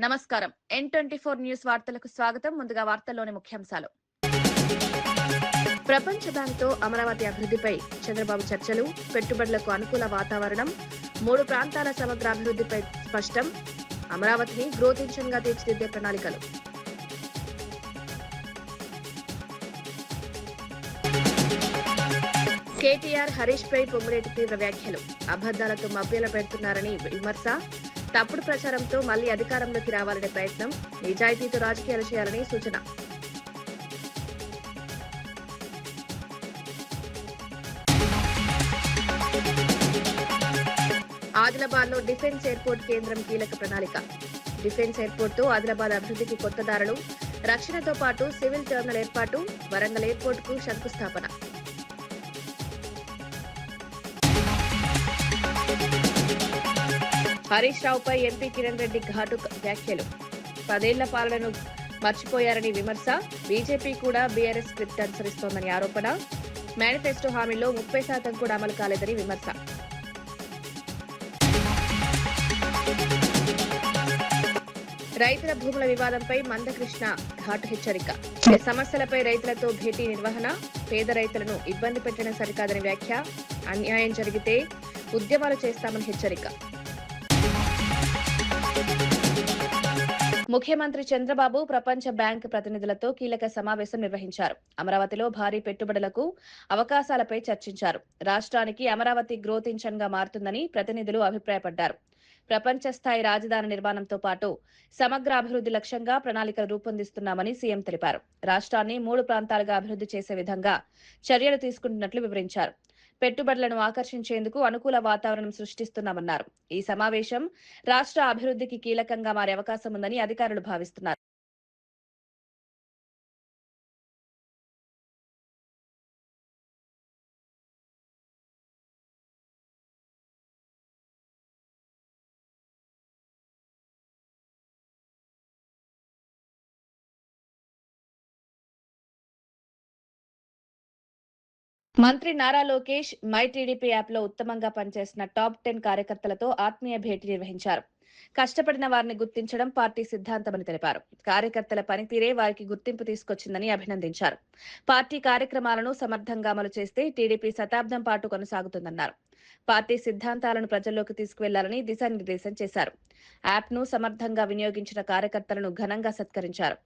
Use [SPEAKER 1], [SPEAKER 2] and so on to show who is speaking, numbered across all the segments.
[SPEAKER 1] నమస్కారం. N24 news వార్తలకు స్వాగతం. ముందుగా వార్తల్లోని ముఖ్యాంశాలు. ప్రపంచ బ్యాంక్తో అమరావతి అభివృద్ధిపై చంద్రబాబు చర్చలు, పెట్టుబడులకు అనుకూల వాతావరణం, 3 ప్రాంతాల సమగ్ర అభివృద్ధిపై స్పష్టం, అమరావతిని గ్రోత్ ఇంజిన్గా తీర్చిదిద్దే ప్రణాళికలు. కేటీఆర్ హరీష్ పై పొంగులేటి తీవ్ర వ్యాఖ్యలు, అబద్దాలతో మభ్యల పెడుతున్నారని విమర్శ, తప్పుడు ప్రచారంతో మళ్లీ అధికారంలోకి రావాలనే ప్రయత్నం, నిజాయితీతో రాజకీయాలు చేయాలని సూచన. ఆదిలాబాద్ లో డిఫెన్స్ ఎయిర్పోర్ట్ కేంద్రం కీలక ప్రణాళిక. డిఫెన్స్ ఎయిర్పోర్ట్ తో ఆదిలాబాద్ అభివృద్ధికి కొత్త దారులు, రక్షణతో పాటు సివిల్ టెర్మినల్ ఏర్పాటు, వరంగల్ ఎయిర్పోర్ట్ కు శంకుస్థాపన. హరీష్ రావుపై ఎంపీ కిరణ్ రెడ్డి ఘాటు వ్యాఖ్యలు, 10 ఏళ్ల పాలనను మర్చిపోయారని విమర్శ, బీజేపీ కూడా బీఆర్ఎస్ స్క్రిప్ట్ అనుసరిస్తోందని ఆరోపణ, మేనిఫెస్టో హామీలో 30% కూడా అమలు కాలేదని విమర్శ. రైతుల భూముల వివాదంపై మందకృష్ణ ఘాటు హెచ్చరిక, సమస్యలపై రైతులతో భేటీ నిర్వహణ, పేద రైతులను ఇబ్బంది పెట్టడం సరికాదని వ్యాఖ్య, అన్యాయం జరిగితే ఉద్యమాలు చేస్తామని హెచ్చరిక. ముఖ్యమంత్రి చంద్రబాబు ప్రపంచ బ్యాంక్ ప్రతినిధులతో కీలక సమావేశం నిర్వహించారు. అమరావతిలో భారీ పెట్టుబడులకు అవకాశాలపై చర్చించారు. రాష్ట్రానికి అమరావతి గ్రోత్ ఇంజన్ గా మారుతుందని ప్రతినిధులు అభిప్రాయపడ్డారు. ప్రపంచ స్థాయి రాజధాని నిర్మాణంతో పాటు సమగ్ర అభివృద్ధి లక్ష్యంగా ప్రణాళికలు రూపొందిస్తున్నామని సీఎం తెలిపారు. రాష్ట్రాన్ని 3 ప్రాంతాలుగా అభివృద్ధి చేసే విధంగా చర్యలు తీసుకుంటున్నట్లు వివరించారు. పెట్టుబడులను ఆకర్షించేందుకు అనుకూల వాతావరణం సృష్టిస్తున్నామన్నారు. ఈ సమావేశం రాష్ట్ర అభివృద్ధికి కీలకంగా మారే అవకాశం ఉందని అధికారులు భావిస్తున్నారు. మంత్రి Nara Lokesh my TDP app లో ఉత్తమంగా పనిచేసిన టాప్ 10 కార్యకర్తలతో ఆత్మీయ భేటీ నిర్వహించారు. కష్టపడిన వారిని గుర్తించడం పార్టీ సిద్ధాంతమని తెలిపారు. కార్యకర్తల పనితీరే వారికి గుర్తింపు తీసుకొచ్చిందని అభినందించారు. పార్టీ కార్యక్రమాలను సమర్థంగా అమలు చేస్తే టీడీపీ శతాబ్దం పాటు కొనసాగుతుందన్నారు. పార్టీ సిద్ధాంతాలను ప్రజల్లోకి తీసుకువెళ్లాలని దిశానిర్దేశం చేశారు. యాప్ ను సమర్థంగా వినియోగించిన కార్యకర్తలను ఘనంగా సత్కరించారు.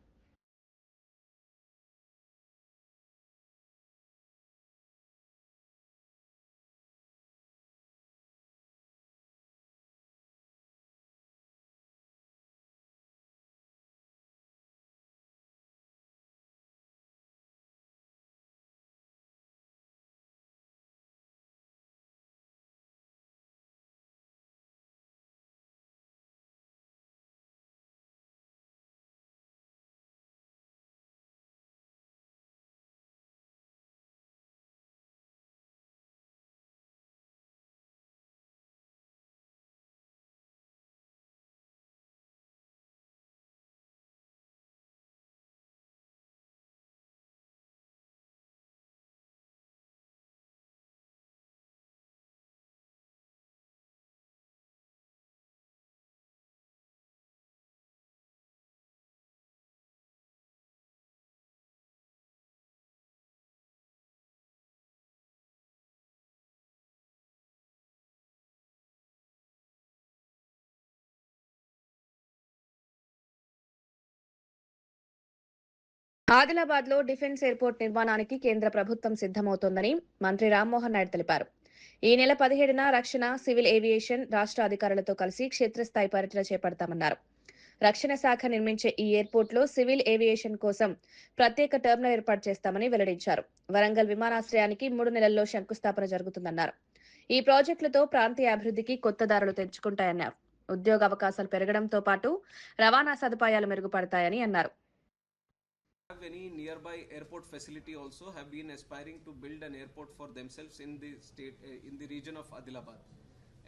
[SPEAKER 1] ఆదిలాబాద్ లో డిఫెన్స్ ఎయిర్పోర్ట్ నిర్మాణానికి కేంద్ర ప్రభుత్వం సిద్దమవుతోందని మంత్రి రామ్మోహన్ నాయుడు తెలిపారు. ఈ నెల 17న రక్షణ, సివిల్ ఏవియేషన్ రాష్ట్ర అధికారులతో కలిసి క్షేత్రస్థాయి పర్యటన చేపడతామన్నారు. రక్షణ శాఖ నిర్మించే ఈ ఎయిర్పోర్ట్ లో సివిల్ ఏవియేషన్ కోసం ప్రత్యేక టెర్మినల్ ఏర్పాటు చేస్తామని వెల్లడించారు. వరంగల్ విమానాశ్రయానికి 3 నెలల్లో శంకుస్థాపన జరుగుతుందన్నారు. ఈ ప్రాజెక్టులతో ప్రాంతీయ అభివృద్ధికి కొత్త దారులు తెరుచుకుంటాయన్నారు. ఉద్యోగ అవకాశాలు పెరగడంతో పాటు రవాణా సదుపాయాలు మెరుగుపడతాయని అన్నారు.
[SPEAKER 2] Have any nearby airport facility also have been aspiring to build an airport for themselves in the state in the region of Adilabad,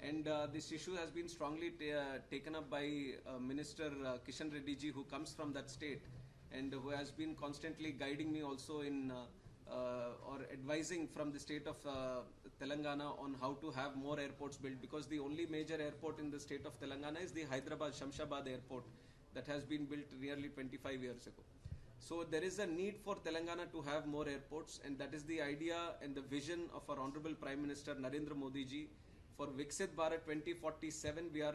[SPEAKER 2] and this issue has been strongly taken up by Minister Kishan Reddy ji, who comes from that state and who has been constantly guiding me also in or advising from the state of Telangana on how to have more airports built, because the only major airport in the state of Telangana is the Hyderabad Shamshabad airport, that has been built nearly 25 years ago. So there is a need for Telangana to have more airports, and that is the idea and the vision of our Honorable Prime Minister Narendra Modi ji. For Viksit Bharat 2047, we are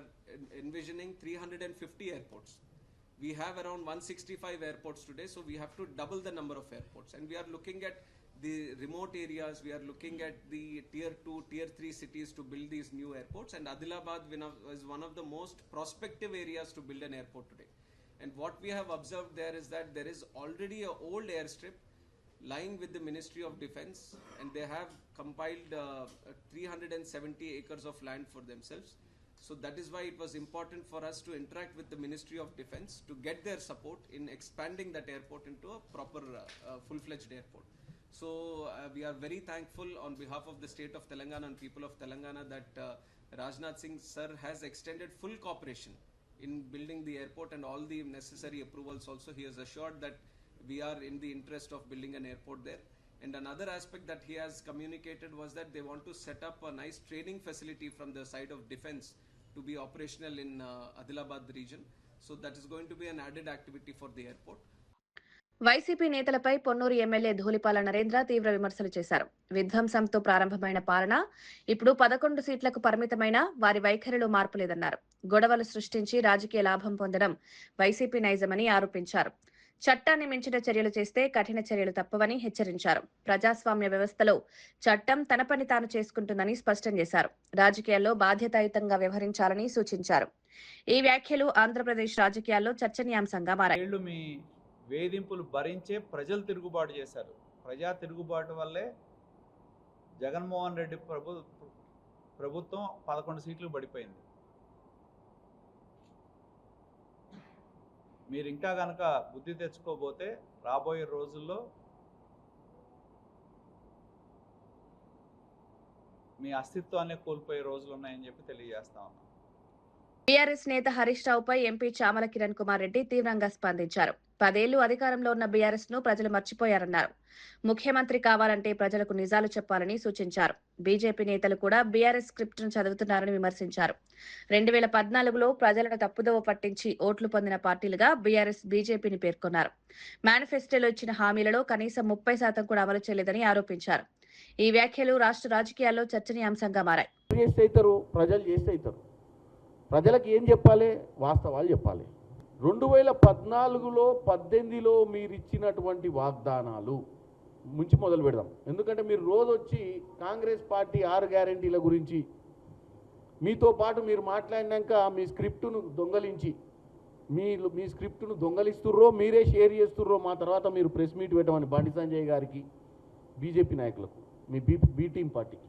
[SPEAKER 2] envisioning 350 airports. We have around 165 airports today, so we have to double the number of airports. And we are looking at the remote areas, we are looking at the tier 2, tier 3 cities to build these new airports. And Adilabad is one of the most prospective areas to build an airport today. And what we have observed there is that there is already an old airstrip lying with the Ministry of Defence, and they have compiled 370 acres of land for themselves. So that is why it was important for us to interact with the Ministry of Defence to get their support in expanding that airport into a proper full-fledged airport. So we are very thankful on behalf of the state of Telangana and people of Telangana that Rajnath Singh sir has extended full cooperation in building the airport, and all the necessary approvals also. He has assured that we are in the interest of building an airport there. And another aspect that he has communicated was that they want to set up a nice training facility from the side of defense to be operational in Adilabad region. So that is going to be an added activity for the airport.
[SPEAKER 1] YCP నేతలపై Ponnuru MLA Dhulipala Narendra తీవ్ర విమర్శలు చేశారు. విధ్వంసంతో ప్రారంభమైన పాలన ఇప్పుడు 11 సీట్లకు పరిమితమైన వారి వైఖరిలో మార్పు లేదన్నారు. గొడవలు సృష్టించి రాజకీయ లాభం పొందడం వైసీపీ నైజమని ఆరోపించారు. చట్టాన్ని మించిన చర్యలు చేస్తే కఠిన చర్యలు తప్పవని హెచ్చరించారు. ప్రజాస్వామ్య వ్యవస్థలో చట్టం తన పని తాను చేసుకుంటుందని స్పష్టం చేశారు. రాజకీయాల్లో బాధ్యతాయుతంగా వ్యవహరించాలని సూచించారు. ఈ వ్యాఖ్యలు ఆంధ్రప్రదేశ్ రాజకీయాల్లో చర్చనీయాంశంగా మారాయి.
[SPEAKER 3] వేధింపులు భరించే ప్రజలు తిరుగుబాటు చేశారు. ప్రజా తిరుగుబాటు వల్లే జగన్మోహన్ రెడ్డి ప్రభుత్వం 11 సీట్లు పడిపోయింది. మీరు ఇంకా కనుక బుద్ధి తెచ్చుకోబోతే రాబోయే రోజుల్లో మీ అస్తిత్వాన్ని కోల్పోయే రోజులు ఉన్నాయని చెప్పి తెలియజేస్తా ఉన్నాం.
[SPEAKER 1] బీఆర్ఎస్ నేత హరీష్ రావుపై ఎంపీ చామల కిరణ్ కుమార్ రెడ్డి తీవ్రంగా స్పందించారు. 10 ఏళ్లు అధికారంలో ఉన్న బీఆర్ఎస్ ను ప్రజలు మర్చిపోయారన్నారు. ముఖ్యమంత్రి కావాలంటే ప్రజలకు నిజాలు చెప్పాలని సూచించారు. బీజేపీ నేతలు కూడా బీఆర్ఎస్ స్క్రిప్ట్ ను చదువుతున్నారని విమర్శించారు. 2014లో ప్రజలను తప్పుదోవ పట్టించి ఓట్లు పొందిన పార్టీలుగా బీఆర్ఎస్ బీజేపీని పేర్కొన్నారు. మేనిఫెస్టోలో ఇచ్చిన హామీలలో కనీసం 30% కూడా అమలు చేయలేదని ఆరోపించారు. ఈ వ్యాఖ్యలు రాష్ట్ర రాజకీయాల్లో చర్చనీయాంశంగా మారాయి.
[SPEAKER 4] ప్రజలకు ఏం చెప్పాలి? వాస్తవాలు చెప్పాలి. 2014లో 18లో మీరు ఇచ్చినటువంటి వాగ్దానాలు ముంచి మొదలు పెడదాం. ఎందుకంటే మీరు రోజు వచ్చి కాంగ్రెస్ పార్టీ 6 గ్యారెంటీల గురించి మీతో పాటు మీరు మాట్లాడినాక మీ స్క్రిప్టును దొంగలించి మీ స్క్రిప్టును దొంగలిస్తుర్రో మీరే షేర్ చేస్తుర్రో మా తర్వాత మీరు ప్రెస్ మీట్ పెట్టమని బండి సంజయ్ గారికి, బీజేపీ నాయకులకు, మీ బీ టీం పార్టీకి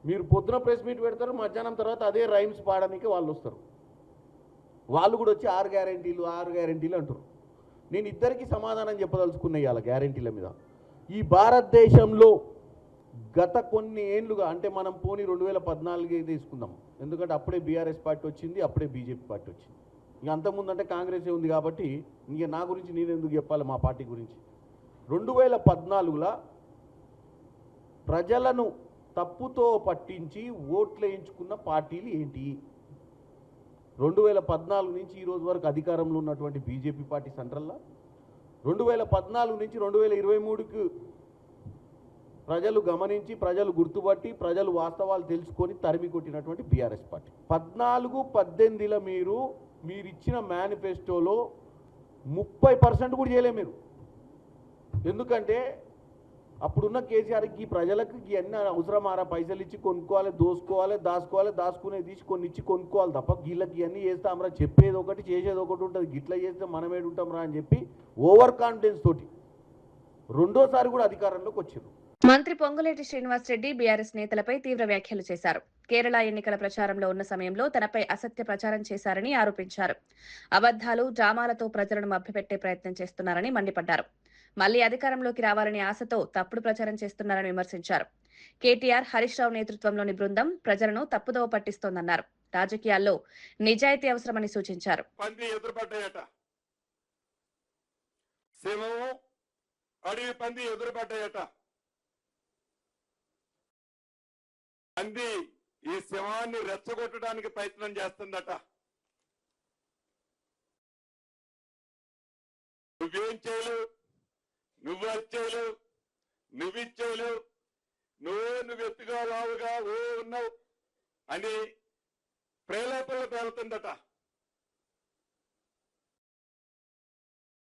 [SPEAKER 4] మీరు పొద్దున ప్రెస్ మీట్ పెడతారు, మధ్యాహ్నం తర్వాత అదే రైమ్స్ పాడడానికి వాళ్ళు వస్తారు. వాళ్ళు కూడా వచ్చి 6 గ్యారెంటీలు అంటారు. నేను ఇద్దరికి సమాధానం చెప్పదలుచుకున్నా ఇవాళ గ్యారెంటీల మీద. ఈ భారతదేశంలో గత కొన్ని ఏళ్ళుగా, అంటే మనం పోనీ 2014 తీసుకుందాం, ఎందుకంటే అప్పుడే బీఆర్ఎస్ పార్టీ వచ్చింది, అప్పుడే బీజేపీ పార్టీ వచ్చింది. ఇంక అంతకుముందు అంటే కాంగ్రెసే ఉంది కాబట్టి ఇంక నా గురించి నేను ఎందుకు చెప్పాలి, మా పార్టీ గురించి. 2014లో ప్రజలను తప్పుతో పట్టించి ఓట్లు వేయించుకున్న పార్టీలు ఏంటి? 2014 నుంచి ఈ రోజు వరకు అధికారంలో ఉన్నటువంటి బీజేపీ పార్టీ సెంట్రల్లో, 2014 నుంచి 2023కు ప్రజలు గమనించి, ప్రజలు గుర్తుపట్టి, ప్రజలు వాస్తవాలు తెలుసుకొని తరిమి కొట్టినటువంటి బీఆర్ఎస్ పార్టీ. 14-18లో మీరు ఇచ్చిన మేనిఫెస్టోలో 30% కూడా చేయలే మీరు. ఎందుకంటే అప్పుడున్న కేసీఆర్కి ప్రజలకు ఇవన్నీ అవసరమారా? పైసలు ఇచ్చి కొనుక్కోవాలి, దాచుకోవాలి, దాచుకునేది తీసి కొన్ని ఇచ్చి కొనుక్కోవాలి తప్ప వీళ్ళకి ఇవన్నీ చేస్తామరా, చెప్పేది ఒకటి చేసేది ఒకటి ఉంటుంది, గిట్లా చేస్తే మనం ఏడుంటాం రా అని చెప్పి ఓవర్ కాన్ఫిడెన్స్ తోటి రెండోసారి కూడా అధికారంలోకి వచ్చారు.
[SPEAKER 1] మంత్రి పొంగులేటి శ్రీనివాస్ రెడ్డి బీఆర్ఎస్ నేతలపై తీవ్ర వ్యాఖ్యలు చేశారు. కేరళ ఎన్నికల ప్రచారంలో ఉన్న సమయంలో తనపై అసత్య ప్రచారం చేశారని ఆరోపించారు. అబద్దాలు, డ్రామాలతో ప్రజలను మభ్యపెట్టే ప్రయత్నం చేస్తున్నారని మండిపడ్డారు. మళ్లీ అధికారంలోకి రావాలని ఆశతో తప్పుడు ప్రచారం చేస్తున్నారని విమర్శించారు. కేటీఆర్, హరీష్ రావు నేతృత్వంలోని బృందం ప్రజలను తప్పుదోవ పట్టిస్తోందన్నారు. రాజకీయాల్లో నిజాయితీ అవసరమని సూచించారు.
[SPEAKER 5] ఈ సింహాన్ని రెచ్చగొట్టడానికి ప్రయత్నం చేస్తుందట. నువ్వేం చేయలేవు, నువ్వు అది చేయలేవు, నువ్వు ఇచ్చేయలేవు, నువ్వు ఎత్తుగా లావుగా ఉన్నావు అని ప్రేరేపణలు పేలుతుందట.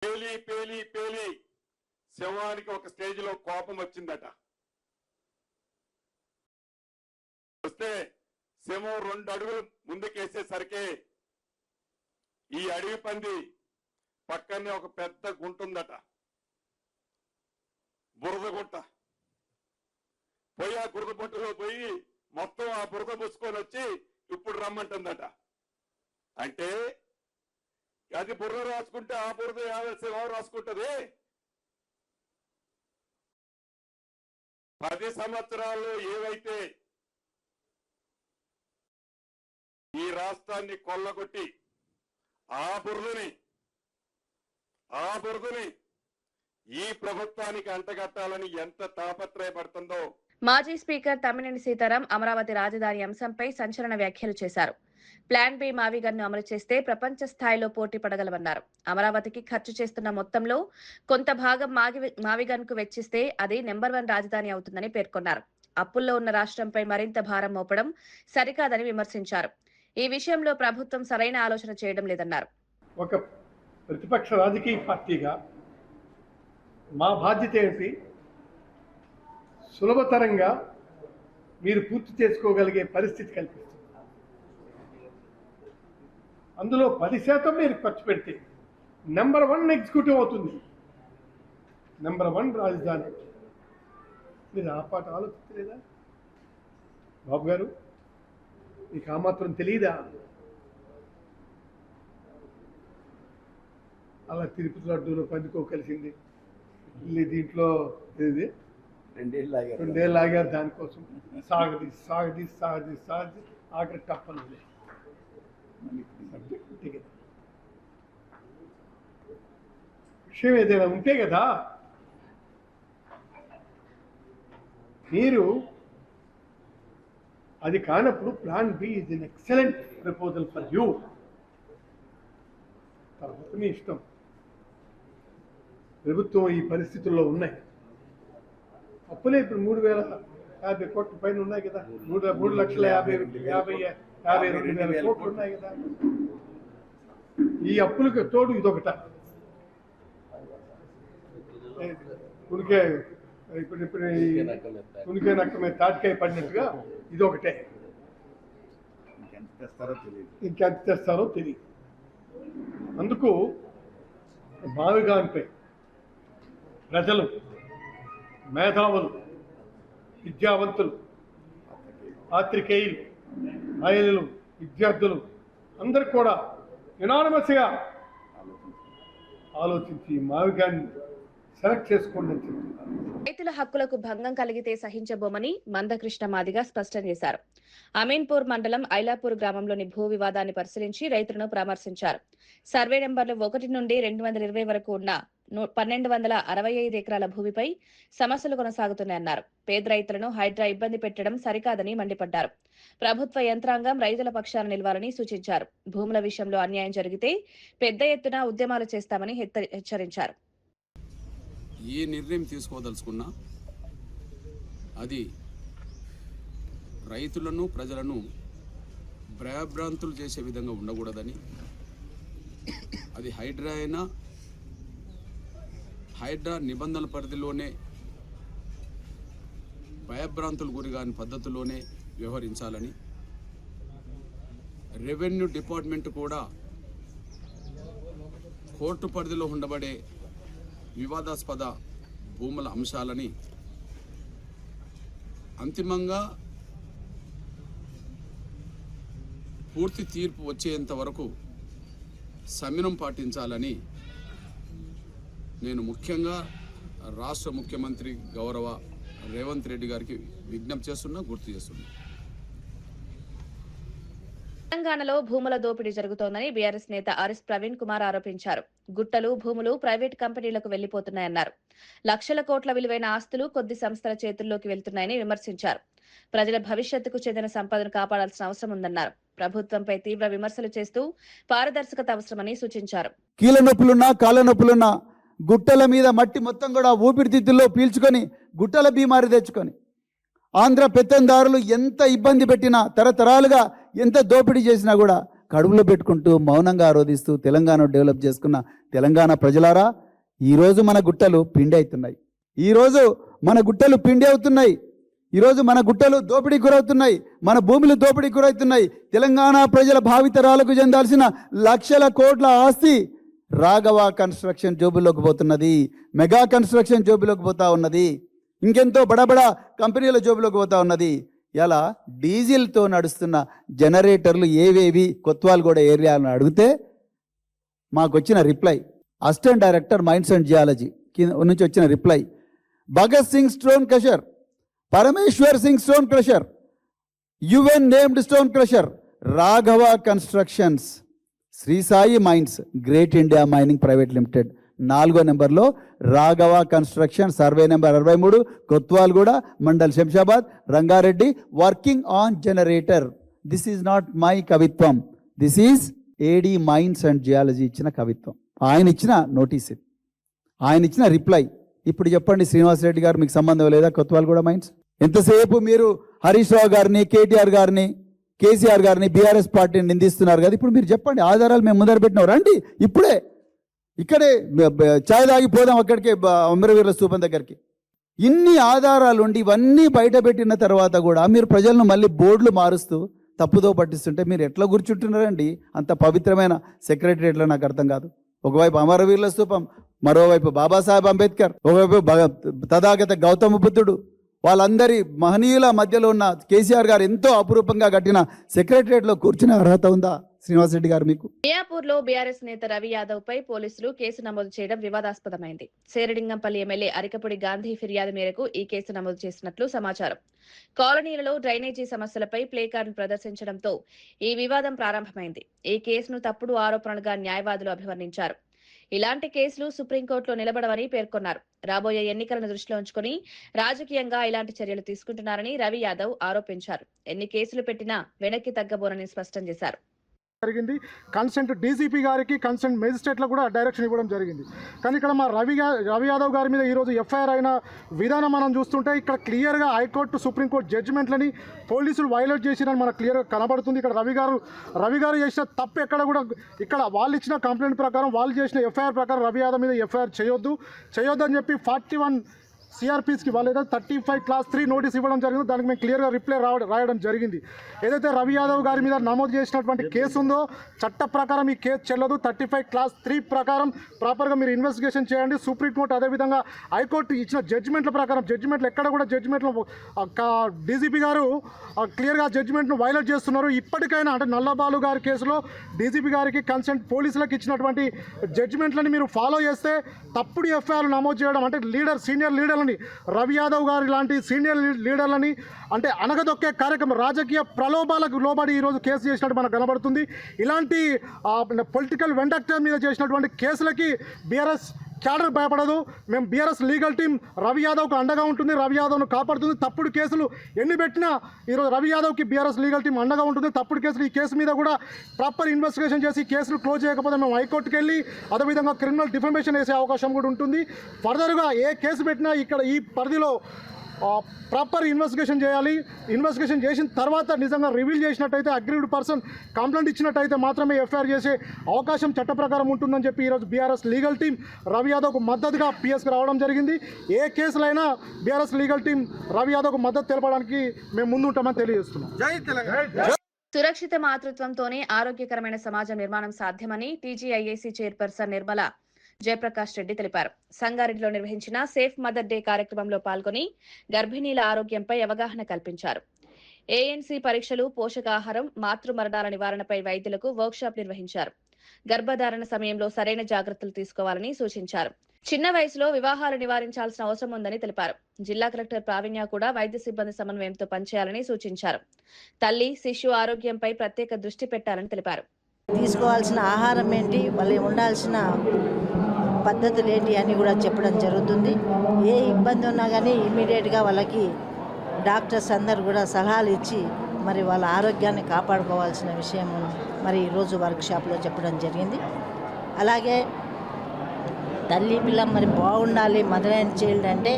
[SPEAKER 5] పేలి పేలి పేలి శవానికి ఒక స్టేజ్ లో కోపం వచ్చిందట. వస్తే సింహం 2 అడుగులు ముందుకేసేసరికి ఈ అడవి పంది పక్కనే ఒక పెద్ద గుంట ఉందట, బురద గుంట. పోయి ఆ బురద గుంటలో పోయి మొత్తం ఆ బురద పూసుకొని వచ్చి ఇప్పుడు రమ్మంటుందట. అంటే అది బురద రాసుకుంటే ఆ బురద సింహం రాసుకుంటది. 10 సంవత్సరాల్లో ఏవైతే ఈ రాష్ట్రాన్ని కొల్లగొట్టి ఆ బురదని ఈ ప్రభుత్వానికి అంటగట్టాలని ఎంత తాపత్రయపడుతుందో.
[SPEAKER 1] మాజీ స్పీకర్ తమ్మినేని సీతారాం అమరావతి రాజధాని అంశంపై సంచలన వ్యాఖ్యలు చేశారు. ప్లాన్ బి మావిగన్ను అమలు చేస్తే ప్రపంచ స్థాయిలో పోటీ పడగలమన్నారు. అమరావతికి ఖర్చు చేస్తున్న మొత్తంలో కొంత భాగం మావిగన్ కు వెచ్చిస్తే అది నెంబర్ 1 రాజధాని అవుతుందని పేర్కొన్నారు. అప్పుల్లో ఉన్న రాష్ట్రంపై మరింత భారం మోపడం సరికాదని విమర్శించారు. ఈ విషయంలో ప్రభుత్వం సరైన ఆలోచన చేయడం లేదన్నారు.
[SPEAKER 6] ఒక ప్రతిపక్ష రాజకీయ పార్టీగా మా బాధ్యత ఏంటి? సులభతరంగా మీరు పూర్తి చేసుకోగలిగే పరిస్థితి కల్పిస్తుంది. అందులో 10% మీరు ఖర్చు పెడితే నెంబర్ 1 ఎగ్జిక్యూటివ్ అవుతుంది, నెంబర్ 1 రాజధాని. మీరు ఆ పాట ఆలోచించలేదా బాబు గారు? మీకు ఆ మాత్రం తెలియదా? అలా తిరుపతి లడ్డూలో పందుకో కలిసింది, దీంట్లో ఇది
[SPEAKER 7] 2
[SPEAKER 6] ఏళ్ళు ఆగారు దానికోసం. సాగది ఆఖరి తప్పను. విషయం ఏదైనా ఉంటే కదా మీరు. అది కానప్పుడు plan B is an excellent proposal for you. తర్వాత మీ ఇష్టం. ప్రభుత్వం ఈ పరిస్థితుల్లో ఉన్నాయి. అప్పులే ఇప్పుడు 3,050 కోట్ల పైన ఉన్నాయి కదా, 3,52,000 కోట్లు ఉన్నాయి కదా. ఈ అప్పులకు తోడు ఇదొకట. కునికే నక్క మీద తాటికాయ పడినట్టుగా ఇదొకటే. ఇంకెంత తెస్తారో తెలియదు. అందుకు మావిగాన్పై ప్రజలు, మేధావులు, విద్యావంతులు, పాత్రికేయులు, మహిళలు, విద్యార్థులు అందరూ కూడా యునానిమస్గా ఆలోచించి మావిగాన్ని సెలెక్ట్ చేసుకోండి అని చెప్తున్నారు.
[SPEAKER 1] రైతుల హక్కులకు భంగం కలిగితే సహించబోమని మందకృష్ణ మాదిగ స్పష్టం చేశారు. అమీన్పూర్ మండలం ఐలాపూర్ గ్రామంలోని భూ వివాదాన్ని పరిశీలించి రైతులను పరామర్శించారు. సర్వే నెంబర్లు 1 నుండి 220 వరకు ఉన్న 1,265 ఎకరాల భూమిపై సమస్యలు కొనసాగుతున్నాయన్నారు. పేద రైతులను హైడ్రా ఇబ్బంది పెట్టడం సరికాదని మండిపడ్డారు. ప్రభుత్వ యంత్రాంగం రైతుల పక్షాన నిలవాలని సూచించారు. భూముల విషయంలో అన్యాయం జరిగితే పెద్ద ఎత్తున ఉద్యమాలు చేస్తామని హెచ్చరించారు.
[SPEAKER 8] ఏ నిర్ణయం తీసుకోదలుచుకున్నా అది రైతులను, ప్రజలను భయభ్రాంతులు చేసే విధంగా ఉండకూడదని, అది హైడ్రా అయినా హైడ్రా నిబంధనల పరిధిలోనే భయభ్రాంతులు గురిగాని పద్ధతిలోనే వ్యవహరించాలని, రెవెన్యూ డిపార్ట్మెంట్ కూడా కోర్టు పరిధిలో ఉండబడే వివాదాస్పద భూముల అంశాలని అంతిమంగా పూర్తి తీర్పు వచ్చేంత వరకు సంయమనం పాటించాలని నేను ముఖ్యంగా రాష్ట్ర ముఖ్యమంత్రి గౌరవ రేవంత్ రెడ్డి గారికి విజ్ఞప్తి చేస్తున్నా, గుర్తు చేస్తున్నా.
[SPEAKER 1] తెలంగాణలో భూముల దోపిడీ జరుగుతోందని బీఆర్ఎస్ నేత ఆర్ఎస్ ప్రవీణ్ కుమార్ ఆరోపించారు. గుట్టలు, భూములు ప్రైవేట్ కంపెనీలకు వెళ్లిపోతున్నాయన్నారు. లక్షల కోట్ల విలువైన ఆస్తులు కొద్ది సంస్థల చేతుల్లోకి వెళ్తున్నాయని విమర్శించారు. ప్రజల భవిష్యత్తుకు చెందిన సంపదను కాపాడాల్సిన అవసరం ఉందన్నారు. ప్రభుత్వంపై తీవ్ర విమర్శలు చేస్తూ పారదర్శకత అవసరమని సూచించారు.
[SPEAKER 9] కీళ్ళ నొప్పులున్నా, కాళ్ళ నొప్పులున్నా
[SPEAKER 7] గుట్టల మీద మట్టి మొత్తం కూడా ఊపిరితిత్తుల్లో పీల్చుకొని గుట్టల బీమారి తెచ్చుకొని ఆంధ్ర పెత్తందారులు ఎంత ఇబ్బంది పెట్టినా తరతరాలుగా ఎంత దోపిడీ చేసినా కూడా కడుపులో పెట్టుకుంటూ మౌనంగా ఆరోధిస్తూ తెలంగాణ డెవలప్ చేసుకున్న తెలంగాణ ప్రజలారా, ఈరోజు మన గుట్టలు పిండి అవుతున్నాయి. ఈరోజు మన గుట్టలు పిండి అవుతున్నాయి. ఈరోజు మన గుట్టలు దోపిడీకి గురవుతున్నాయి. మన భూములు దోపిడీకి గురవుతున్నాయి. తెలంగాణ ప్రజల భావితరాలకు చెందాల్సిన లక్షల కోట్ల ఆస్తి రాఘవ కన్స్ట్రక్షన్ జోబుల్లోకి పోతున్నది. మెగా కన్స్ట్రక్షన్ జోబులోకి పోతా ఉన్నది. ఇంకెంతో బడబడా కంపెనీల జోబులోకి పోతా ఉన్నది. ఇలా డీజిల్తో నడుస్తున్న జనరేటర్లు ఏవేవి కొత్వాల్గూడ ఏరియాలను అడిగితే మాకు వచ్చిన reply, assistant director mines and geology నుంచి వచ్చిన reply, Bhagat Singh stone crusher, Parameshwar Singh stone crusher, unnamed stone crusher, Raghava constructions, Shri Sai mines, great India mining private limited. 4వ నెంబర్లో Raghava construction, survey number 63, Kothwalguda, mandal Shamshabad, Rangareddy, working on generator. This is not my కవిత్వం, this is AD mines and geology ఇచ్చిన కవిత్వం. ఆయన ఇచ్చిన notice ఇది, ఆయన ఇచ్చిన రిప్లై. ఇప్పుడు చెప్పండి శ్రీనివాసరెడ్డి గారు, మీకు సంబంధం లేదా కొత్వాల్గూడ మైన్స్? ఎంతసేపు మీరు హరీష్ రావు గారిని, కేటీఆర్ గారిని, కేసీఆర్ గారిని, బీఆర్ఎస్ పార్టీని నిందిస్తున్నారు కదా, ఇప్పుడు మీరు చెప్పండి ఆధారాలు మేము ముందర పెట్టినాం, రండి ఇప్పుడే ఇక్కడే ఛాయ్ తాగిపోదాం అక్కడికి అమరవీరుల స్తూపం దగ్గరికి. ఇన్ని ఆధారాలు ఉండి ఇవన్నీ బయట పెట్టిన తర్వాత కూడా మీరు ప్రజలను మళ్ళీ బోర్డులు మారుస్తూ తప్పుదో పట్టిస్తుంటే మీరు ఎట్లా కూర్చుంటున్నారండి? అంత పవిత్రమైన సెక్రటరియట్లో నాకు అర్థం కాదు. ఒకవైపు అమరవీరుల స్తూపం, మరోవైపు బాబాసాహెబ్ అంబేద్కర్, ఒకవైపు తథాగత గౌతమ బుద్ధుడు, వాళ్ళందరి మహనీయుల మధ్యలో ఉన్న కేసీఆర్ గారు ఎంతో అపురూపంగా కట్టిన సెక్రటరియట్లో కూర్చునే అర్హత ఉందా శ్రీనివాసరెడ్డి గారు మీకు?
[SPEAKER 1] మియాపూర్లో బీఆర్ఎస్ నేత రవి యాదవ్ పై పోలీసులు కేసు నమోదు చేయడం వివాదాస్పదమైంది. శేరిలింగంపల్లి ఎమ్మెల్యే అరికపూడి గాంధీ ఫిర్యాదు మేరకు ఈ కేసు నమోదు చేసినట్లు సమాచారం. కాలనీలలో డ్రైనేజీ సమస్యలపై ప్లేకార్డును ప్రదర్శించడంతో ఈ వివాదం ప్రారంభమైంది. ఈ కేసును తప్పుడు ఆరోపణలుగా న్యాయవాదులు అభివర్ణించారు. ఇలాంటి కేసులు సుప్రీంకోర్టులో నిలబడవని పేర్కొన్నారు. రాబోయే ఎన్నికలను దృష్టిలో ఉంచుకుని రాజకీయంగా ఇలాంటి చర్యలు తీసుకుంటున్నారని రవి యాదవ్ ఆరోపించారు. ఎన్ని కేసులు పెట్టినా వెనక్కి తగ్గబోనని స్పష్టం చేశారు.
[SPEAKER 9] జరిగింది. కన్సెంట్ డీసీపీ గారికి, కన్సెంట్ మేజిస్ట్రేట్లకు కూడా డైరెక్షన్ ఇవ్వడం జరిగింది. కానీ ఇక్కడ మా రవి యాదవ్ గారి మీద ఈరోజు ఎఫ్ఐఆర్ అయిన విధానం మనం చూస్తుంటే ఇక్కడ క్లియర్గా హైకోర్టు, సుప్రీంకోర్టు జడ్జిమెంట్లని పోలీసులు వైలేట్ చేసిరని మనకు క్లియర్గా కనబడుతుంది. ఇక్కడ రవి గారు చేసిన తప్పు ఎక్కడ కూడా, ఇక్కడ వాళ్ళు ఇచ్చిన కంప్లైంట్ ప్రకారం, వాళ్ళు చేసిన ఎఫ్ఐఆర్ ప్రకారం రవి యాదవ్ మీద ఎఫ్ఐఆర్ చేయొద్దు అని చెప్పి 41 సిఆర్పీస్కి వాళ్ళు ఏదైతే 35 క్లాస్ 3 నోటీస్ ఇవ్వడం జరిగింది. దానికి మేము క్లియర్గా రిప్లై రాయడం జరిగింది. ఏదైతే రవి యాదవ్ గారి మీద నమోదు చేసినటువంటి కేసు ఉందో చట్ట ప్రకారం ఈ కేసు చెల్లదు. 35 క్లాస్ 3 ప్రకారం ప్రాపర్గా మీరు ఇన్వెస్టిగేషన్ చేయండి. సుప్రీంకోర్టు అదేవిధంగా హైకోర్టు ఇచ్చిన జడ్జిమెంట్ల ప్రకారం, జడ్జిమెంట్లు ఎక్కడ కూడా జడ్జిమెంట్లో డీజీపీ గారు క్లియర్గా జడ్జిమెంట్ను వైలేట్ చేస్తున్నారు. ఇప్పటికైనా అంటే నల్లబాలు గారి కేసులో డీజీపీ గారికి, కన్సెంట్ పోలీసులకు ఇచ్చినటువంటి జడ్జిమెంట్లని మీరు ఫాలో చేస్తే తప్పుడు ఎఫ్ఐఆర్ నమోదు చేయడం అంటే సీనియర్ లీడర్లని, రవి యాదవ్ గారి లాంటి సీనియర్ లీడర్లని అంటే అనగదొక్కే కార్యక్రమం, రాజకీయ ప్రలోభాలకు లోబడి ఈరోజు కేసు చేసినట్టు మనకు కనబడుతుంది. ఇలాంటి పొలిటికల్ వెండక్టర్ మీద చేసినటువంటి కేసులకి బీఆర్ఎస్ క్యాడర్ భయపడదు. మేము బీఆర్ఎస్ లీగల్ టీం రవి యాదవ్కు అండగా ఉంటుంది, రవి యాదవ్ను కాపాడుతుంది. తప్పుడు కేసులు ఎన్ని పెట్టినా ఈరోజు రవి యాదవ్కి బీఆర్ఎస్ లీగల్ టీం అండగా ఉంటుంది. తప్పుడు కేసులు, ఈ కేసు మీద కూడా ప్రాపర్ ఇన్వెస్టిగేషన్ చేసి కేసులు క్లోజ్ చేయకపోతే మేము హైకోర్టుకి వెళ్ళి అదేవిధంగా క్రిమినల్ డిఫమేషన్ వేసే అవకాశం కూడా ఉంటుంది. ఫర్దర్గా ఏ కేసు పెట్టినా ఇక్కడ ఈ పరిధిలో ప్రాపర్ ఇన్వెస్టిగేషన్ చేయాలి. ఇన్వెస్టిగేషన్ చేసిన తర్వాత నిజంగా రివీల్ చేసినట్టయితే, అగ్రీడ్ పర్సన్ కంప్లైంట్ ఇచ్చినట్టయితే మాత్రమే ఎఫ్ఐఆర్ చేసే అవకాశం చట్ట ప్రకారం ఉంటుందని చెప్పి ఈరోజు బీఆర్ఎస్ లీగల్ టీం రవి యాదవ్కు మద్దతుగా పిఎస్కి రావడం జరిగింది. ఏ కేసులైనా బీఆర్ఎస్ లీగల్ టీం రవి యాదవ్కు మద్దతు తెలపడానికి మేము ముందుంటామని తెలియజేస్తున్నాం. జై తెలంగాణ.
[SPEAKER 1] సురక్షిత మాతృత్వంతోనే ఆరోగ్యకరమైన సమాజం నిర్మాణం సాధ్యమని టీజీఐఏసీ చైర్పర్సన్ నిర్మల జయప్రకాష్ రెడ్డి తెలిపారు. సంగారెడ్డిలో నిర్వహించిన సేఫ్ మదర్ డే కార్యక్రమంలో పాల్గొని గర్భిణీల ఆరోగ్యంపై అవగాహన కల్పించారు. ఏఎన్సీ పరీక్షలు, పోషకాహారం, మాతృ మరణాల నివారణపై వైద్యులకు వర్క్షాప్ నిర్వహించారు. గర్భధారణ సమయంలో సరైన జాగ్రత్తలు తీసుకోవాలని సూచించారు. చిన్న వయసులో వివాహాలు నివారించాల్సిన అవసరం ఉందని తెలిపారు. జిల్లా కలెక్టర్ ప్రావీణ్య కూడా వైద్య సిబ్బంది సమన్వయంతో పనిచేయాలని సూచించారు. తల్లి, శిశు ఆరోగ్యంపై ప్రత్యేక దృష్టి పెట్టాలని తెలిపారు.
[SPEAKER 10] తీసుకోవాల్సిన ఆహారం ఏంటి, వాళ్ళు ఉండాల్సిన పద్ధతులు ఏంటి అని కూడా చెప్పడం జరుగుతుంది. ఏ ఇబ్బంది ఉన్నా కానీ ఇమీడియట్గా వాళ్ళకి డాక్టర్స్ అందరు కూడా సలహాలు ఇచ్చి మరి వాళ్ళ ఆరోగ్యాన్ని కాపాడుకోవాల్సిన విషయం మరి ఈరోజు వర్క్షాప్లో చెప్పడం జరిగింది. అలాగే తల్లి పిల్ల మరి బాగుండాలి, మదర్ అండ్ చైల్డ్ అంటే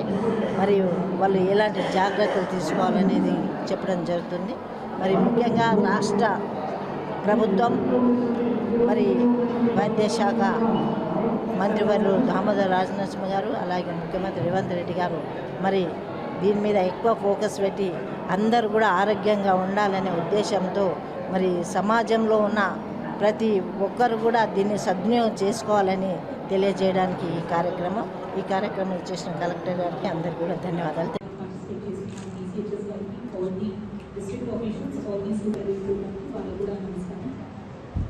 [SPEAKER 10] మరి వాళ్ళు ఎలాంటి జాగ్రత్తలు తీసుకోవాలనేది చెప్పడం జరుగుతుంది. మరి ముఖ్యంగా రాష్ట్ర ప్రభుత్వం మరి వైద్య శాఖ మంత్రివర్యులు దామోదర్ రాజనరసింహ గారు, అలాగే ముఖ్యమంత్రి రేవంత్ రెడ్డి గారు మరి దీని మీద ఎక్కువ ఫోకస్ పెట్టి అందరూ కూడా ఆరోగ్యంగా ఉండాలనే ఉద్దేశంతో మరి సమాజంలో ఉన్న ప్రతి ఒక్కరు కూడా దీన్ని సద్వినియోగం చేసుకోవాలని తెలియజేయడానికి ఈ కార్యక్రమం చేసిన కలెక్టర్ గారికి అందరికీ కూడా ధన్యవాదాలు.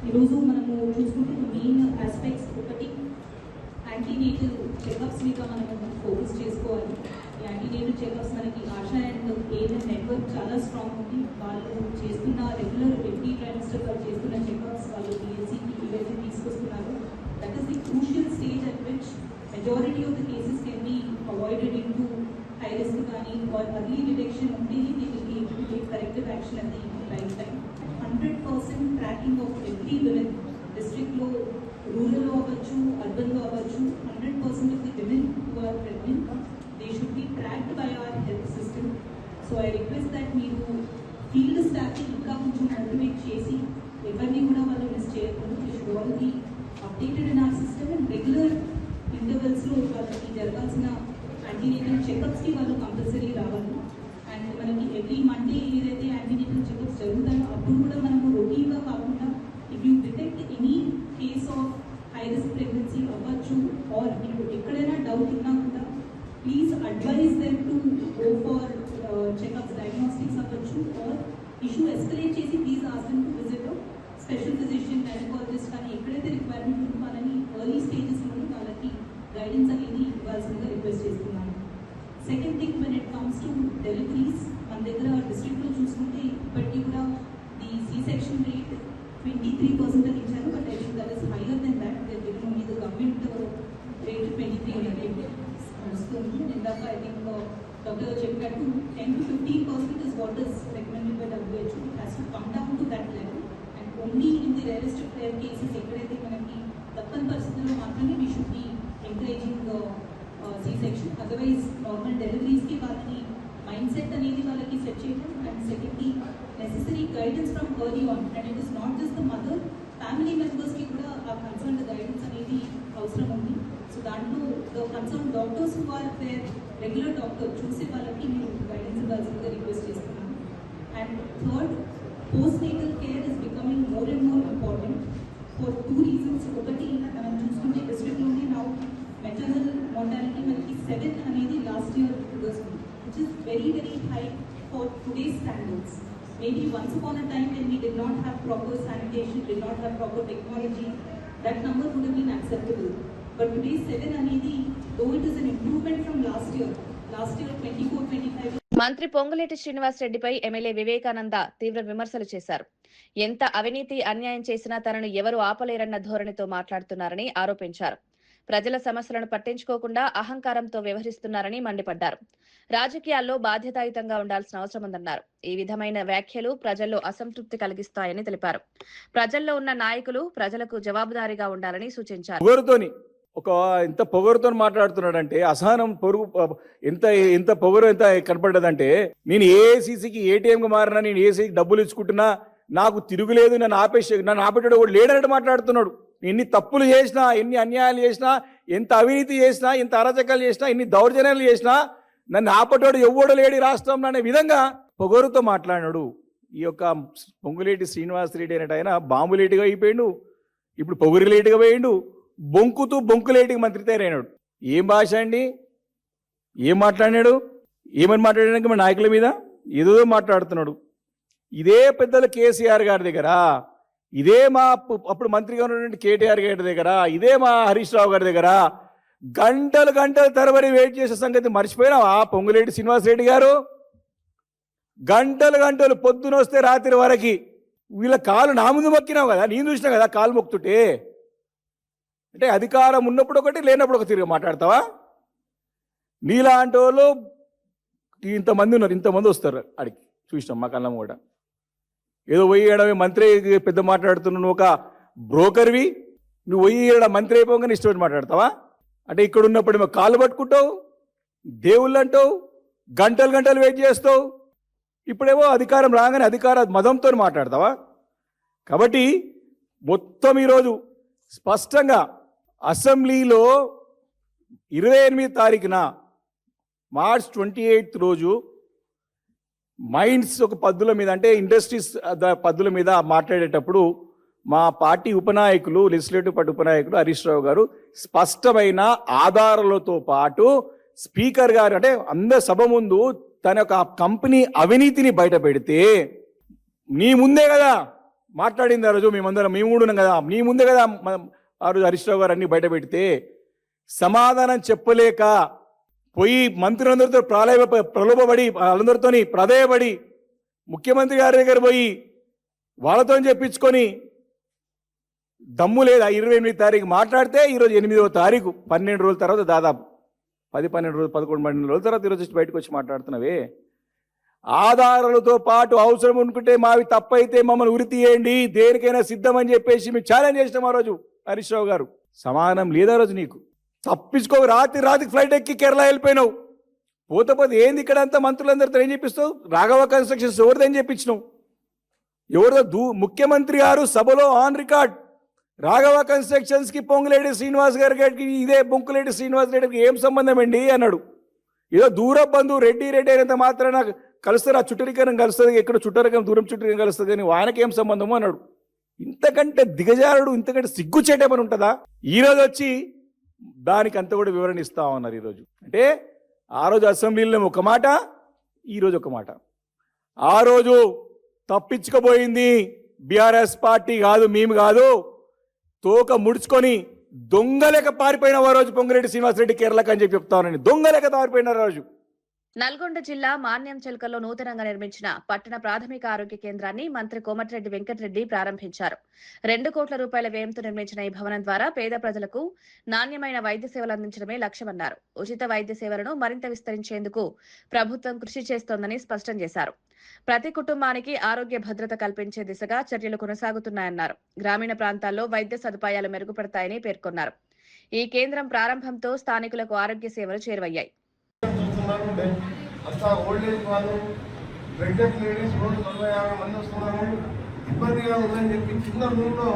[SPEAKER 11] ఈరోజు మనము చూసుకుంటే మెయిన్ ఆస్పెక్ట్స్ ఒకటి యాంటీనేటల్ చెకప్స్ మీద మనము ఫోకస్ చేసుకోవాలి. ఈ యాంటీనేటల్ చెకప్స్ మనకి ఆశా అండ్ ఏఎన్ఎం నెట్వర్క్ చాలా స్ట్రాంగ్ ఉంది. వాళ్ళు చేస్తున్న రెగ్యులర్ ఎవ్రీ ట్రైమిస్టర్ వాళ్ళు చేస్తున్న చెకప్స్ వాళ్ళు డిఎన్సీకి ఇవన్నీ తీసుకొస్తున్నారు. That is the crucial stage at which majority of the cases can be avoided into high risk కానీ ఆర్ అర్లీ డిటెక్షన్ ఉంటేనే they will be able to take corrective action at the right time. 100% tracking of every women డిస్ట్రిక్ట్లో, రూరల్లో అవ్వచ్చు, అర్బన్లో అవ్వచ్చు, 100% of the women who are pregnant they should be tracked by our health system. So I request that మీరు field స్టాఫ్ని ఇంకా కొంచెం motivate చేసి ఎవరిని కూడా వాళ్ళు మిస్ చేయకుండా they should all be updated in our system and regular ఇంటర్వెల్స్లో వాళ్ళకి జరగాల్సిన యాంటీనేటల్ చెకప్స్కి వాళ్ళు కంపల్సరీ రావాలి. అండ్ మనకి ఎవ్రీ మండే ఏదైతే యాంటీనేటల్ చెకప్స్ జరుగుతాయో అప్పుడు కూడా మనము రొటీన్గా కాకుండా if you detect any case of high risk pregnancy అవ్వచ్చు ఆర్ మీకు ఎక్కడైనా డౌట్ ఉన్నా కూడా please advise them to go for checkups, diagnostics అవ్వచ్చు ఆర్ ఇష్యూ ఎస్కలేట్ చేసి please ask them to visit special physician, gynaecologist కానీ ఎక్కడైతే రిక్వైర్మెంట్ ఉందో వాళ్ళని ఎర్లీ స్టేజెస్లోనే వాళ్ళకి గైడెన్స్ అనేది ఇవ్వాల్సిందిగా రిక్వెస్ట్ చేస్తున్నాను. Second thing when it comes to deliveries, మన దగ్గర డిస్ట్రిక్ట్లో చూసుకుంటే ఇప్పటికీ కూడా ది సి సెక్షన్ రేట్ 23% అని ఇచ్చారు. But I think that is higher than that. Only the government rate 23 వస్తుంది. ఇందాక ఐ థింక్ డాక్టర్ చెప్పినట్టు 10 to 15% is what is recommended by WHO. It has to come down to that level and only in the rarest rare cases ఎక్కడైతే మనకి తప్పని పరిస్థితుల్లో మాత్రమే we should be encouraging C section. Otherwise normal డెలివరీస్కి వాళ్ళని mindset అనేది వాళ్ళకి set చేయడం and secondly necessary guidance from early on. And it is not just the mother, family మెంబర్స్కి కూడా ఆ కన్సర్న్ గైడెన్స్ అనేది అవసరం ఉంది. సో దాంట్లో the concern doctors who are there regular doctor చూసే వాళ్ళకి మీరు గైడెన్స్ ఇవ్వాల్సిందిగా రిక్వెస్ట్ చేస్తున్నాను. And third, postnatal care is becoming more and more important for 2 reasons. ఒకటి మనం చూసుకుంటే డిస్ట్రిక్ట్లోనే నౌ మెటర్నల్ మోర్టాలిటీ మనకి 7 అనేది లాస్ట్ ఇయర్ ఫిగర్స్ ఉంది, which is very very high for today's standards. Maybe once upon a time when we did not have proper sanitation, did not have proper technology, that number would have been acceptable. But today 7 అనేది, though it is an improvement from last year 24-25.
[SPEAKER 1] మంత్రి పొంగులేటి శ్రీనివాస్ రెడ్డిపై MLA Vivekananda తీవ్ర విమర్శలు చేశారు. ఎంత అవినీతి అన్యాయం చేసినా తనను ఎవరు ఆపలేరన్న ధోరణితో మాట్లాడుతున్నారని ఆరోపించారు. ప్రజల సమస్యలను పట్టించుకోకుండా అహంకారంతో వ్యవహరిస్తున్నారని మండిపడ్డారు. రాజకీయాల్లో బాధ్యతాయుతంగా ఉండాల్సిన అవసరం ఉందన్నారు. ఈ విధమైన వ్యాఖ్యలు ప్రజల్లో అసంతృప్తి కలిగిస్తాయని తెలిపారు. ప్రజల్లో ఉన్న నాయకులు ప్రజలకు జవాబుదారీగా ఉండాలని సూచించారు.
[SPEAKER 12] ఎంత పొగరుతో మాట్లాడుతున్నాడంటే, అసహనం పొరుగు ఎంత పొగరు ఎంత కనపడ్డదంటే, నేను ఏఐసీసీకి ఏటీఎంగా మారినా, నేను ఏసీకి డబ్బులు ఇచ్చుకుంటున్నా, నాకు తిరుగులేదు, నన్ను ఆపేటాడు కూడా లేడన్నట్టు మాట్లాడుతున్నాడు. ఎన్ని తప్పులు చేసినా, ఎన్ని అన్యాయాలు చేసినా, ఎంత అవినీతి చేసినా, ఎంత అరాచకాలు చేసినా, ఎన్ని దౌర్జన్యాలు చేసినా నన్ను ఆపటోడు ఎవ్వడు లేడి రాష్ట్రంలో అనే విధంగా పొగరుతో మాట్లాడినాడు. ఈ యొక్క పొంగులేటి శ్రీనివాస్ రెడ్డి అనేట ఆయన బాంబులేటిగా అయిపోయాడు, ఇప్పుడు పొగురులేటిగా పోయిండు, బొంకులేటికి మంత్రి తయారైనాడు. ఏం భాష అండి? ఏం మాట్లాడినాడు? ఏమని మాట్లాడడానికి మన నాయకుల మీద ఏదో మాట్లాడుతున్నాడు. ఇదే పెద్దలు కేసీఆర్ గారి దగ్గర, ఇదే మా అప్పుడు మంత్రిగా ఉన్నటువంటి కేటీఆర్ గారి దగ్గర, ఇదే మా హరీష్ రావు గారి దగ్గర గంటలు తరబడి వెయిట్ చేసే సంగతి మర్చిపోయినావా పొంగులేటి శ్రీనివాస్ రెడ్డి గారు? గంటలు పొద్దున వస్తే రాత్రి వరకు వీళ్ళ కాలు నా ముందు మొక్కినావు కదా, నేను చూసినా కదా కాలు మొక్కుతుంటే. అంటే అధికారం ఉన్నప్పుడు ఒకటి, లేనప్పుడు ఒక తిరిగి మాట్లాడతావా? నీలాంటి వాళ్ళు ఇంతమంది ఉన్నారు, ఇంతమంది వస్తారు అడిగి చూసినాం మా కళ్ళం కూడా. ఏదో పోయి మంత్రి పెద్ద మాట్లాడుతున్నావు, నువ్వు ఒక బ్రోకర్వి, నువ్వు పోయి మంత్రి అయిపోగానే ఇష్టపడి మాట్లాడతావా? అంటే ఇక్కడ ఉన్నప్పుడేమో కాళ్ళు పట్టుకుంటావు, దేవుళ్ళు అంటావు, గంటలు గంటలు వెయిట్ చేస్తావు. ఇప్పుడేమో అధికారం రాగానే అధికార మదంతో మాట్లాడతావా? కాబట్టి మొత్తం ఈరోజు స్పష్టంగా అసెంబ్లీలో 28 తారీఖున మార్చ్ 28 రోజు మైండ్స్ ఒక పద్ధతుల మీద అంటే ఇండస్ట్రీస్ పద్ధతుల మీద మాట్లాడేటప్పుడు మా party ఉపనాయకులు legislative party ఉపనాయకులు Harish Rao గారు స్పష్టమైన ఆధారాలతో పాటు స్పీకర్ గారు అంటే అందరి సభ ముందు తన యొక్క కంపెనీ అవినీతిని బయట పెడితే నీ ముందే కదా మాట్లాడింది ఆ రోజు. మేము కూడా ఉన్నాం కదా, నీ ముందే కదా ఆ రోజు హరీష్ రావు గారు అన్ని బయట పెడితే సమాధానం చెప్పలేక పోయి మంత్రులందరితో ప్రలోభపడి వాళ్ళందరితో ప్రధేయపడి ముఖ్యమంత్రి గారి దగ్గర పోయి వాళ్ళతో చెప్పించుకొని దమ్ము లేదా 28 తారీఖు మాట్లాడితే ఈరోజు 8వ తారీఖు 12 రోజుల తర్వాత దాదాపు 10-12 రోజులు 11-12 రోజుల తర్వాత ఈరోజు బయటకు వచ్చి మాట్లాడుతున్నావే. ఆధారాలతో పాటు అవసరం అనుకుంటే మావి తప్పైతే మమ్మల్ని ఉరి తీయండి, దేనికైనా సిద్ధమని చెప్పేసి మేము ఛాలెంజ్ చేసినాం ఆ రోజు. హరీష్ రావు గారు సమానం లేదా రోజు నీకు? తప్పించుకో, రాత్రికి ఫ్లైట్ ఎక్కి కేరళ వెళ్ళిపోయినావు. పోతే ఏంది ఇక్కడ అంతా మంత్రులందరితో ఏం చెప్పిస్తావు? రాఘవ కన్స్ట్రక్షన్స్ ఎవరిదని చెప్పించినావు? ఎవరిదో ముఖ్యమంత్రి గారు సభలో ఆన్ రికార్డ్ రాఘవ కన్స్ట్రక్షన్స్ కి పొంగులేటి శ్రీనివాస్ గారికి ఇదే బొంకులేటి శ్రీనివాస్ రెడ్డికి ఏం సంబంధం అండి అన్నాడు. ఏదో దూర బంధువు రెడ్డి అయినంత మాత్రాన కలుస్తారు, ఆ చుట్టరికరం కలుస్తుంది, ఎక్కడ చుట్టరికం దూరం చుట్టరికం కలుస్తుంది, కానీ ఆయనకి ఏం సంబంధము అన్నాడు. ఇంతకంటే దిగజారుడు, ఇంతకంటే సిగ్గుచేటమని ఉంటుందా? ఈరోజు వచ్చి దానికి అంత కూడా వివరణ ఇస్తా ఉన్నారు. ఈరోజు అంటే ఆ రోజు అసెంబ్లీలో ఒక మాట, ఈరోజు ఒక మాట. ఆ రోజు తప్పించుకుపోయింది బీఆర్ఎస్ పార్టీ కాదు, మేము కాదు. తోక ముడుచుకొని దొంగలేక పారిపోయిన ఆ రోజు పొంగిరెడ్డి శ్రీనివాసరెడ్డి కేరళకు అని చెప్పి చెప్తానని దొంగలేక పారిపోయిన రోజు.
[SPEAKER 1] నల్గొండ జిల్లా మాన్యం చెల్కల్లో నూతనంగా నిర్మించిన పట్టణ ప్రాథమిక ఆరోగ్య కేంద్రాన్ని మంత్రి కోమటిరెడ్డి వెంకటరెడ్డి ప్రారంభించారు. 2 కోట్ల రూపాయల వ్యయంతో నిర్మించిన ఈ భవనం ద్వారా పేద ప్రజలకు నాణ్యమైన వైద్య సేవలు అందించడమే లక్ష్యమన్నారు. ఉచిత వైద్య సేవలను మరింత విస్తరించేందుకు ప్రభుత్వం కృషి చేస్తోందని స్పష్టం చేశారు. ప్రతి కుటుంబానికి ఆరోగ్య భద్రత కల్పించే దిశగా చర్యలు కొనసాగుతున్నాయన్నారు. గ్రామీణ ప్రాంతాల్లో వైద్య సదుపాయాలు మెరుగుపడతాయని పేర్కొన్నారు. ఈ కేంద్రం ప్రారంభంతో స్థానికులకు ఆరోగ్య సేవలు చేరువయ్యాయి.
[SPEAKER 13] అంతా ఓల్డ్ ఏజ్ వాళ్ళు, ప్రెగ్నెంట్ లేడీస్ రోజు 40-50 మంది వస్తున్నారు. ఇబ్బందిగా ఉందని చెప్పి చిన్న రూమ్లో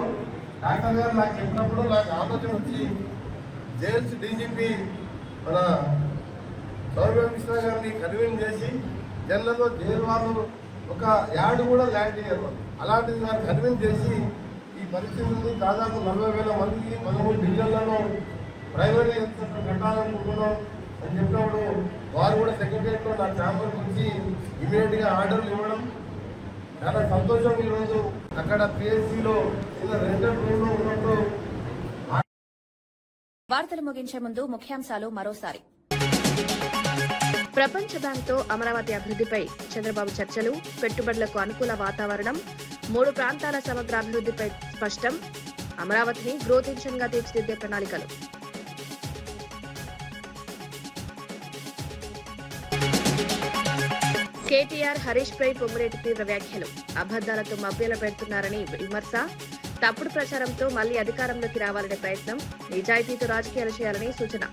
[SPEAKER 13] డాక్టర్ గారు నాకు చెప్పినప్పుడు నాకు ఆలోచన వచ్చి జైల్స్ డీజీపీ మన సౌరభ్ మిశ్రా గారిని కన్వీన్ చేసి జైళ్ళలో జైలు వాళ్ళు ఒక యార్డు కూడా ల్యాండ్ చేయరు, అలాంటిది నాకు కన్వీన్ చేసి ఈ పరిస్థితుల్ని దాదాపు 40,000 మందికి 13 డివిజన్లలో ప్రైవేట్ హెల్త్ సెంటర్ కట్టాలనుకుంటున్నాం అని చెప్పినప్పుడు వారు కూడా సెక్రటరియట్లో నా ఛాంబర్కి వచ్చి ఇమీడియట్గా ఆర్డర్లు ఇవ్వడం చాలా సంతోషం. ఈరోజు అక్కడ పిఎస్సిలో రెంటల్ రూమ్లో ఉన్నప్పుడు.
[SPEAKER 1] వార్తలు ముగించే ముందు ముఖ్యాంశాలు మరోసారి. ప్రపంచ బ్యాంక్తో అమరావతి అభివృద్ధిపై చంద్రబాబు చర్చలు, పెట్టుబడులకు అనుకూల వాతావరణం, 3 ప్రాంతాల సమగ్ర అభివృద్ధిపై స్పష్టం, అమరావతిని గ్రోత్ ఇంజన్ గా తీర్చిదిద్దే ప్రణాళికలు. కేటీఆర్ హరీష్ పై పొంగులేటి తీవ్ర వ్యాఖ్యలు, అబద్దాలతో మభ్యల పెడుతున్నారని విమర్శ, తప్పుడు ప్రచారంతో మళ్లీ అధికారంలోకి రావాలనే ప్రయత్నం, నిజాయితీతో రాజకీయాలు చేయాలని సూచన.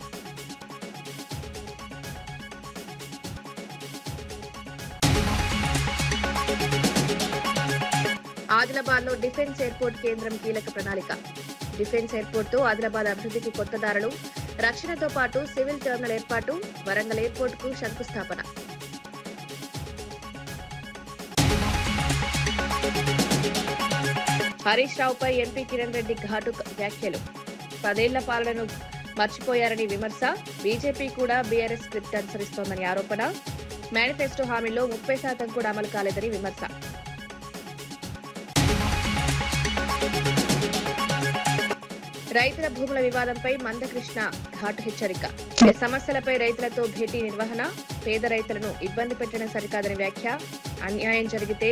[SPEAKER 1] ఆదిలాబాద్ లో డిఫెన్స్ ఎయిర్పోర్ట్ కేంద్రం కీలక ప్రణాళిక. డిఫెన్స్ ఎయిర్పోర్ట్ తో ఆదిలాబాద్ అభివృద్ధికి కొత్త దారులు, రక్షణతో పాటు సివిల్ టెర్మినల్ ఏర్పాటు, వరంగల్ ఎయిర్పోర్ట్ కు శంకుస్థాపన. హరీష్ రావుపై ఎంపీ కిరణ్ రెడ్డి ఘాటు వ్యాఖ్యలు, 10 ఏళ్ల పాలనను మర్చిపోయారని విమర్శ, బీజేపీ కూడా బీఆర్ఎస్ స్క్రిప్ట్ అనుసరిస్తోందని ఆరోపణ, మేనిఫెస్టో హామీల్లో 30% కూడా అమలు కాలేదని విమర్శ. రైతుల భూముల వివాదంపై మందకృష్ణ ఘాటు హెచ్చరిక, సమస్యలపై రైతులతో భేటీ నిర్వహణ, పేద రైతులను ఇబ్బంది పెట్టడం సరికాదని వ్యాఖ్య, అన్యాయం జరిగితే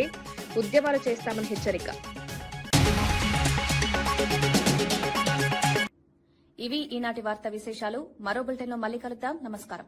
[SPEAKER 1] ఉద్యమాలు చేస్తామని హెచ్చరిక. ఇవి ఈనాటి వార్తా విశేషాలు. మరో బులెటిన్లో మళ్ళీ కలుద్దాం. నమస్కారం.